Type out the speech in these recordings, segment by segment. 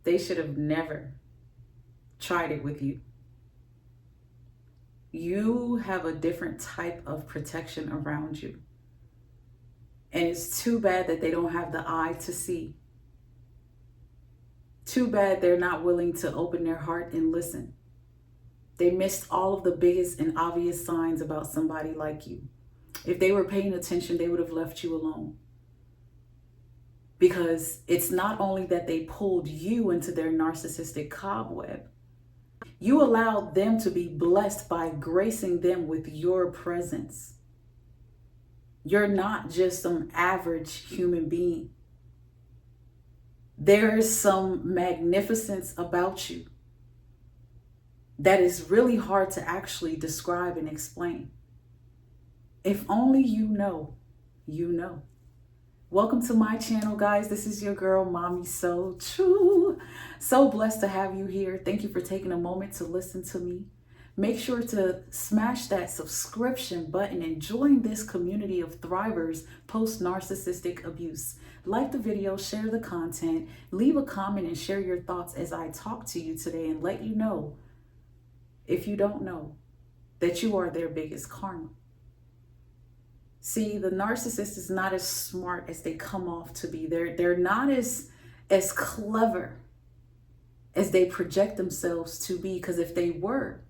They should have never tried it with you. You have a different type of protection around you. And it's too bad that they don't have the eye to see. Too bad they're not willing to open their heart and listen. They missed all of the biggest and obvious signs about somebody like you. If they were paying attention, they would have left you alone. Because it's not only that they pulled you into their narcissistic cobweb, you allowed them to be blessed by gracing them with your presence. You're not just some average human being. There is some magnificence about you that is really hard to actually describe and explain. If only you know, you know. Welcome to my channel, guys. This is your girl, MamiSoTrue. So blessed to have you here. Thank you for taking a moment to listen to me. Make sure to smash that subscription button and join this community of thrivers post-narcissistic abuse. Like the video, share the content, leave a comment and share your thoughts as I talk to you today and let you know, if you don't know, that you are their biggest karma. See, the narcissist is not as smart as they come off to be. They're not as clever as they project themselves to be, because if they were,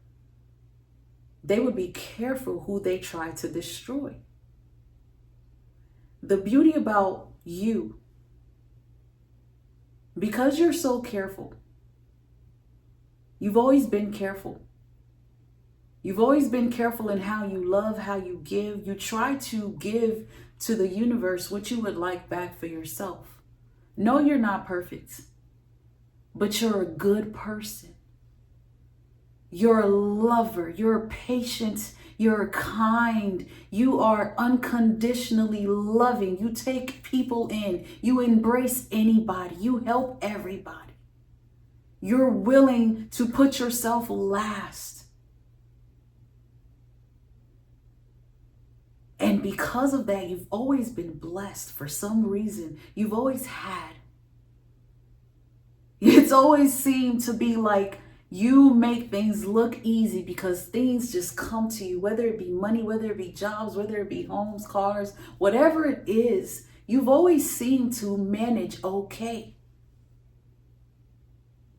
they would be careful who they try to destroy. The beauty about you, because you're so careful, you've always been careful. You've always been careful in how you love, how you give. You try to give to the universe what you would like back for yourself. No, you're not perfect, but you're a good person. You're a lover. You're patient. You're kind. You are unconditionally loving. You take people in. You embrace anybody. You help everybody. You're willing to put yourself last. And because of that, you've always been blessed for some reason. You've always had. It's always seemed to be like you make things look easy because things just come to you, whether it be money, whether it be jobs, whether it be homes, cars, whatever it is, you've always seemed to manage okay.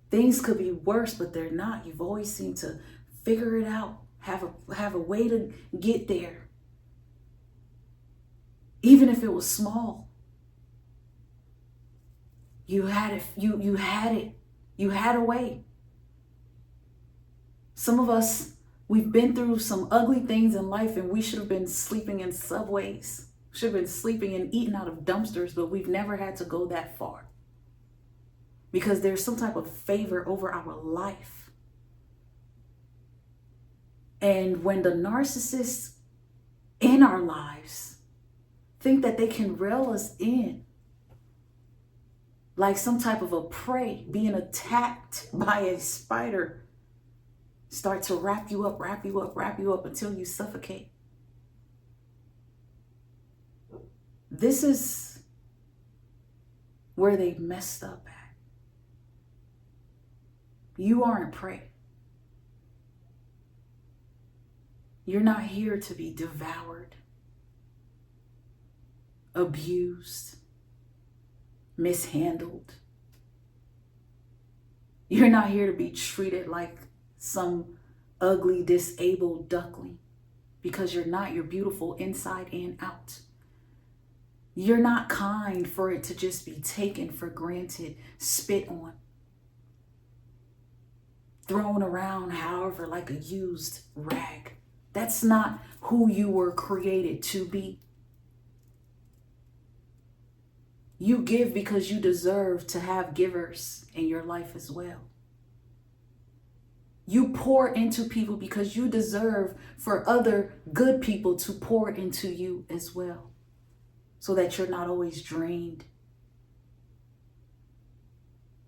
Things could be worse, but they're not. You've always seemed to figure it out, have a way to get there. Even if it was small, you had it. You had a way. Some of us, we've been through some ugly things in life, and we should have been sleeping in subways, should have been sleeping and eating out of dumpsters, but we've never had to go that far because there's some type of favor over our life. And when the narcissists in our lives think that they can reel us in like some type of a prey being attacked by a spider, start to wrap you up until you suffocate. This is where they messed up at. You aren't prey. You're not here to be devoured, abused, mishandled. You're not here to be treated like some ugly, disabled duckling, because you're not. You're beautiful inside and out. You're not kind for it to just be taken for granted, spit on, thrown around, however, like a used rag. That's not who you were created to be. You give because you deserve to have givers in your life as well. You pour into people because you deserve for other good people to pour into you as well, so that you're not always drained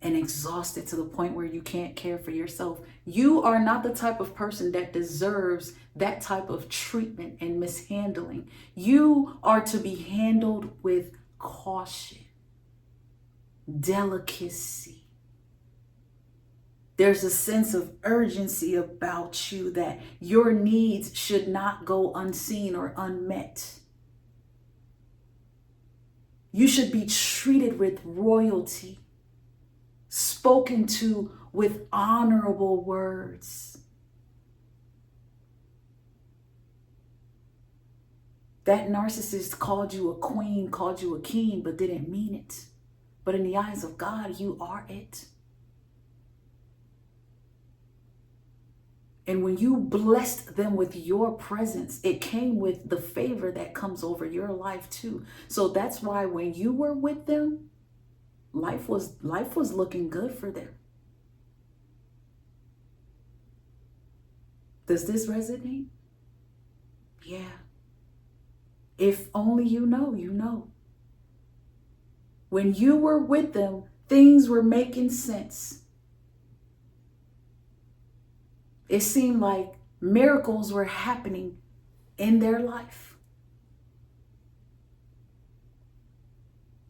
and exhausted to the point where you can't care for yourself. You are not the type of person that deserves that type of treatment and mishandling. You are to be handled with caution, delicacy, There's a sense of urgency about you that your needs should not go unseen or unmet. You should be treated with royalty, spoken to with honorable words. That narcissist called you a queen, called you a king, but didn't mean it. But in the eyes of God, you are it. And when you blessed them with your presence, it came with the favor that comes over your life too. So that's why when you were with them, life was looking good for them. Does this resonate? Yeah. If only you know, you know. When you were with them, things were making sense. It seemed like miracles were happening in their life.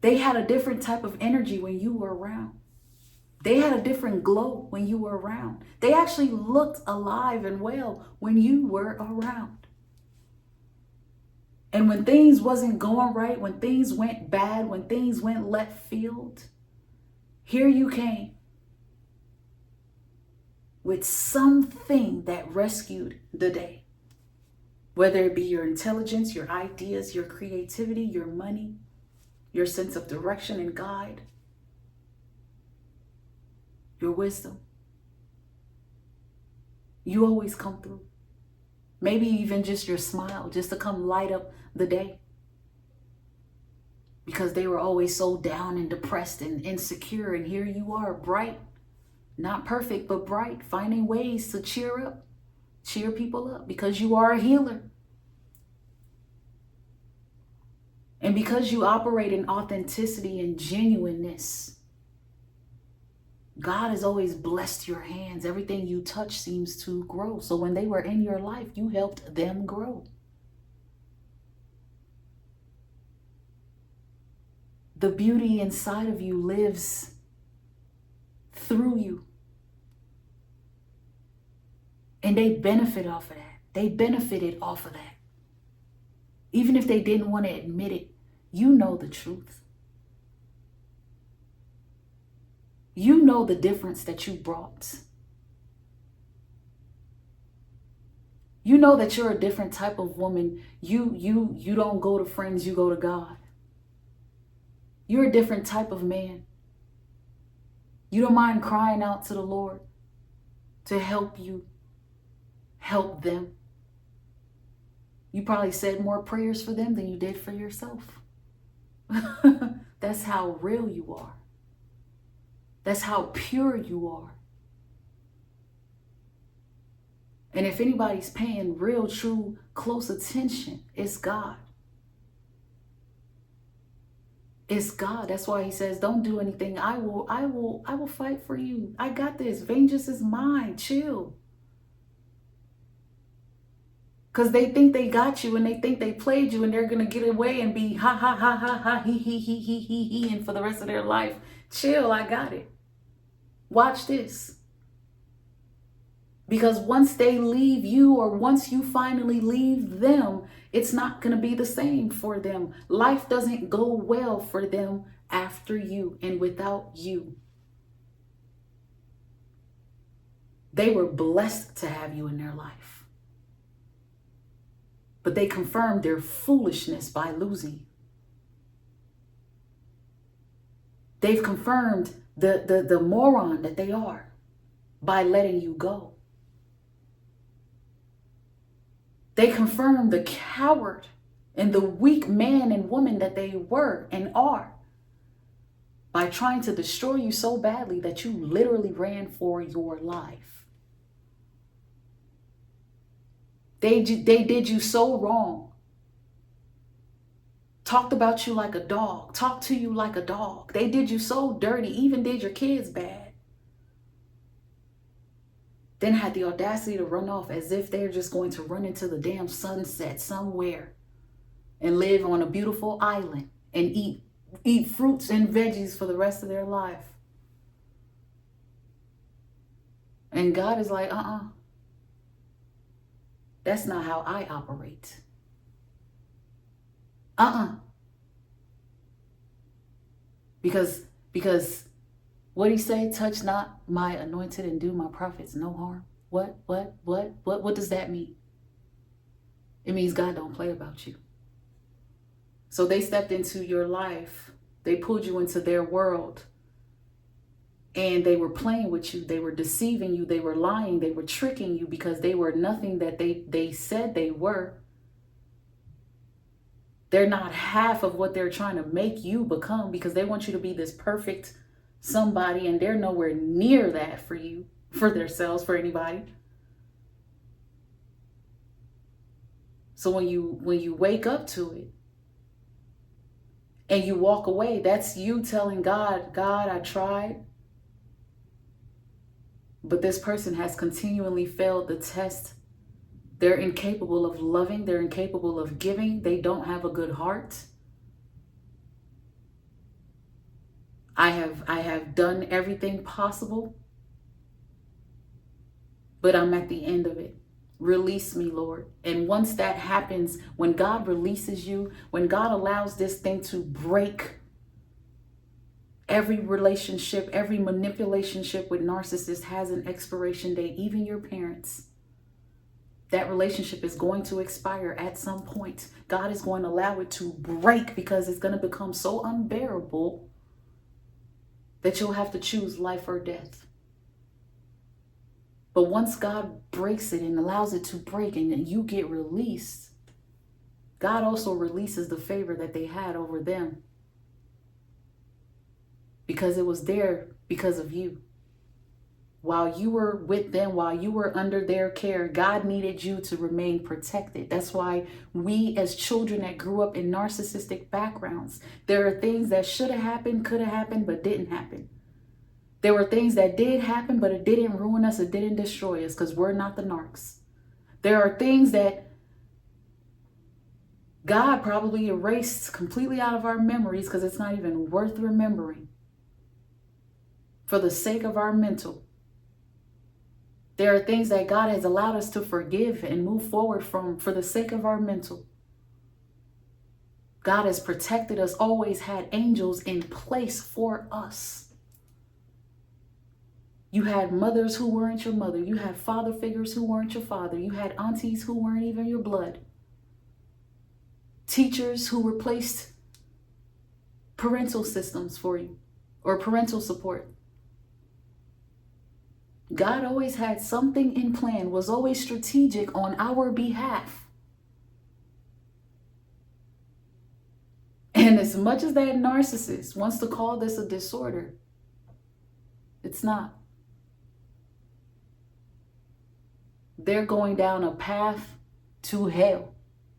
They had a different type of energy when you were around. They had a different glow when you were around. They actually looked alive and well when you were around. And when things wasn't going right, when things went bad, when things went left field, here you came with something that rescued the day. Whether it be your intelligence, your ideas, your creativity, your money, your sense of direction and guide, your wisdom. You always come through. Maybe even just your smile, just to come light up the day. Because they were always so down and depressed and insecure, and here you are, bright. Not perfect, but bright, finding ways to cheer up, cheer people up, because you are a healer. And because you operate in authenticity and genuineness, God has always blessed your hands. Everything you touch seems to grow. So when they were in your life, you helped them grow. The beauty inside of you lives through you. And they benefit off of that. They benefited off of that. Even if they didn't want to admit it, you know the truth. You know the difference that you brought. You know that you're a different type of woman. You don't go to friends, you go to God. You're a different type of man. You don't mind crying out to the Lord to help you help them. You probably said more prayers for them than you did for yourself. That's how real you are. That's how pure you are. And if anybody's paying real, true, close attention, it's God. It's God. That's why he says, don't do anything. I will fight for you. I got this. Vengeance is mine. Chill. Because they think they got you and they think they played you and they're going to get away and be ha ha ha ha ha he and for the rest of their life. Chill, I got it. Watch this. Because once they leave you, or once you finally leave them, it's not going to be the same for them. Life doesn't go well for them after you and without you. They were blessed to have you in their life. But they confirmed their foolishness by losing. They've confirmed the moron that they are by letting you go. They confirmed the coward and the weak man and woman that they were and are by trying to destroy you so badly that you literally ran for your life. They did you so wrong. Talked about you like a dog. Talked to you like a dog. They did you so dirty. Even did your kids bad. Then had the audacity to run off as if they're just going to run into the damn sunset somewhere and live on a beautiful island and eat fruits and veggies for the rest of their life. And God is like, that's not how I operate. Because what he say? Touch not my anointed and do my prophets no harm. What does that mean? It means God don't play about you. So they stepped into your life. They pulled you into their world. And they were playing with you. They were deceiving you. They were lying. They were tricking you because they were nothing that they said they were. They're not half of what they're trying to make you become, because they want you to be this perfect somebody, and they're nowhere near that for you, for themselves, for anybody. So when you wake up to it and you walk away, that's you telling God, I tried, but this person has continually failed the test. They're incapable of loving. They're incapable of giving. They don't have a good heart. I have done everything possible, but I'm at the end of it. Release me, Lord. And once that happens, when God releases you, when God allows this thing to break, every relationship, every manipulationship with narcissists has an expiration date, even your parents. That relationship is going to expire at some point. God is going to allow it to break because it's going to become so unbearable that you'll have to choose life or death. But once God breaks it and allows it to break and you get released, God also releases the favor that they had over them, because it was there because of you. While you were with them, while you were under their care, God needed you to remain protected. That's why we, as children that grew up in narcissistic backgrounds, there are things that should have happened, could have happened, but didn't happen. There were things that did happen, but it didn't ruin us, it didn't destroy us, because we're not the narcs. There are things that God probably erased completely out of our memories because it's not even worth remembering, for the sake of our mental. There are things that God has allowed us to forgive and move forward from for the sake of our mental. God has protected us, always had angels in place for us. You had mothers who weren't your mother. You had father figures who weren't your father. You had aunties who weren't even your blood. Teachers who replaced parental systems for you, or parental support. God always had something in plan, was always strategic on our behalf. And as much as that narcissist wants to call this a disorder, it's not. They're going down a path to hell,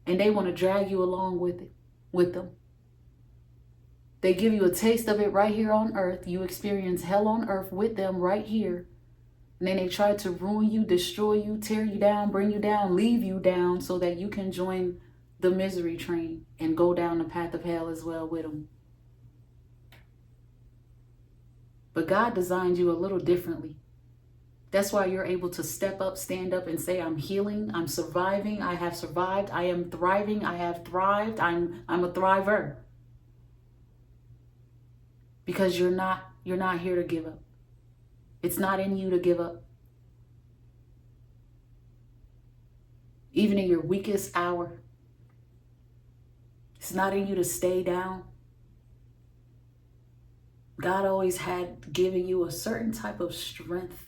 and they want to drag you along with them. They give you a taste of it right here on earth. You experience hell on earth with them right here. And then they try to ruin you, destroy you, tear you down, bring you down, leave you down, so that you can join the misery train and go down the path of hell as well with them. But God designed you a little differently. That's why you're able to step up, stand up, and say, I'm healing, I'm surviving, I have survived, I am thriving, I have thrived, I'm a thriver. Because you're not here to give up. It's not in you to give up. Even in your weakest hour, it's not in you to stay down. God always had given you a certain type of strength.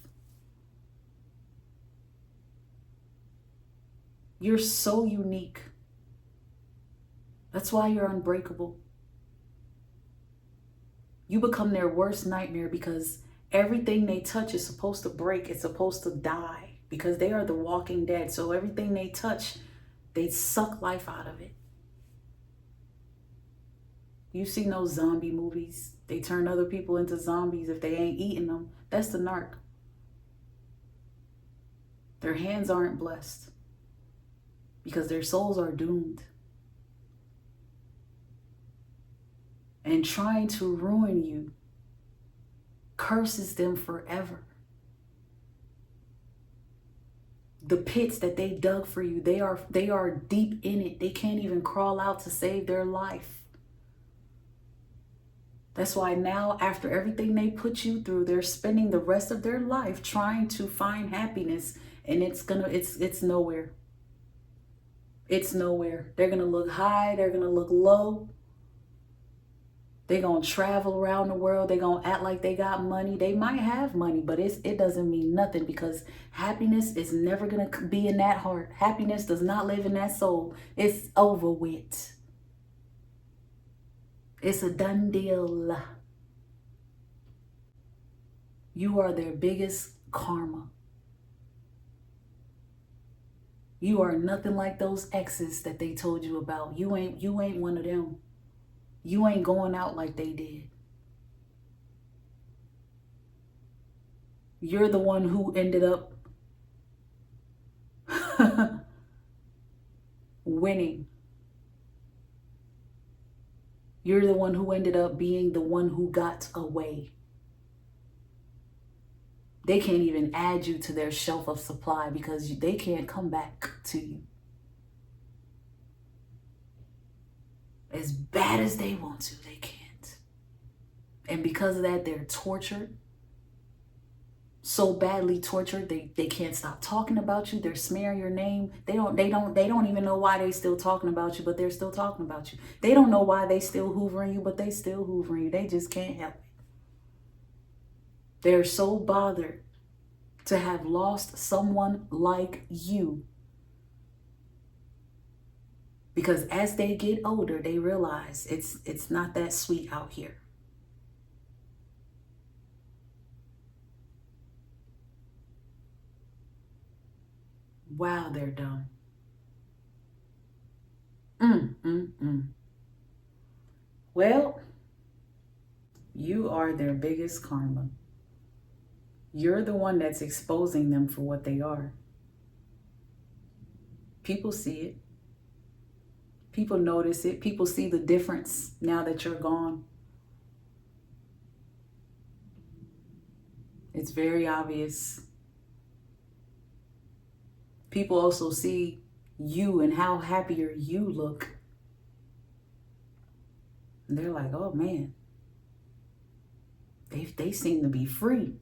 You're so unique. That's why you're unbreakable. You become their worst nightmare, because everything they touch is supposed to break. It's supposed to die, because they are the walking dead. So everything they touch, they suck life out of it. You've seen those zombie movies. They turn other people into zombies if they ain't eating them. That's the narc. Their hands aren't blessed because their souls are doomed. And trying to ruin you curses them forever. The pits that they dug for you, they are deep in it. They can't even crawl out to save their life. That's why now, after everything they put you through, they're spending the rest of their life trying to find happiness, and it's nowhere. It's nowhere. They're gonna look high, they're gonna look low. They're gonna travel around the world. They're gonna act like they got money. They might have money, but it doesn't mean nothing, because happiness is never gonna be in that heart. Happiness does not live in that soul. It's over with. It's a done deal. You are their biggest karma. You are nothing like those exes that they told you about. You ain't one of them. You ain't going out like they did. You're the one who ended up winning. You're the one who ended up being the one who got away. They can't even add you to their shelf of supply because they can't come back to you. As bad as they want to, they can't. And because of that, they're tortured. So badly tortured, they can't stop talking about you. They're smearing your name. They don't even know why they still talking about you, but they're still talking about you. They don't know why they still hoovering you, but they still hoovering you. They just can't help it. They're so bothered to have lost someone like you, because as they get older, they realize it's not that sweet out here. Wow, they're dumb. Well, you are their biggest karma. You're the one that's exposing them for what they are. People see it. People notice it. People see the difference now that you're gone. It's very obvious. People also see you and how happier you look. And they're like, oh man, they seem to be free.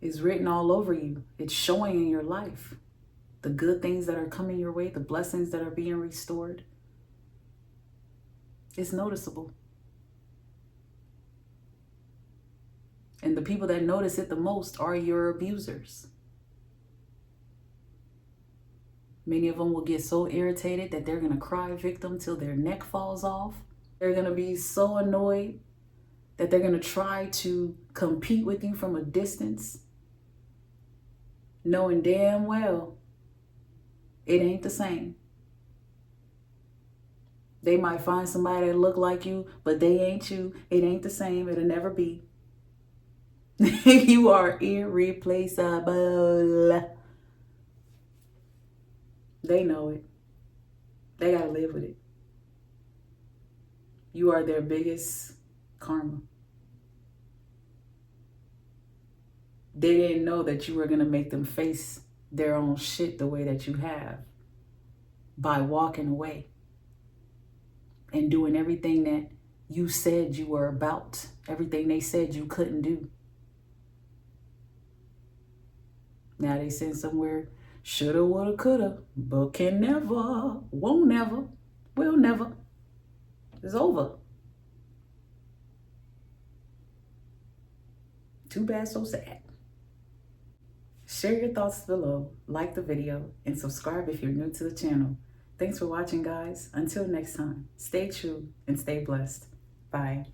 It's written all over you. It's showing in your life. The good things that are coming your way, the blessings that are being restored. It's noticeable. And the people that notice it the most are your abusers. Many of them will get so irritated that they're going to cry victim till their neck falls off. They're going to be so annoyed that they're going to try to compete with you from a distance, knowing damn well it ain't the same. They might find somebody that look like you, but they ain't you. It ain't the same. It'll never be. You are irreplaceable. They know it. They gotta live with it. You are their biggest karma. They didn't know that you were gonna make them face their own shit the way that you have, by walking away and doing everything that you said you were about, everything they said you couldn't do. Now they sitting somewhere, shoulda, woulda, coulda, but can never, won't never, will never. It's over. Too bad, so sad. Share your thoughts below, like the video, and subscribe if you're new to the channel. Thanks for watching, guys. Until next time, stay true and stay blessed. Bye.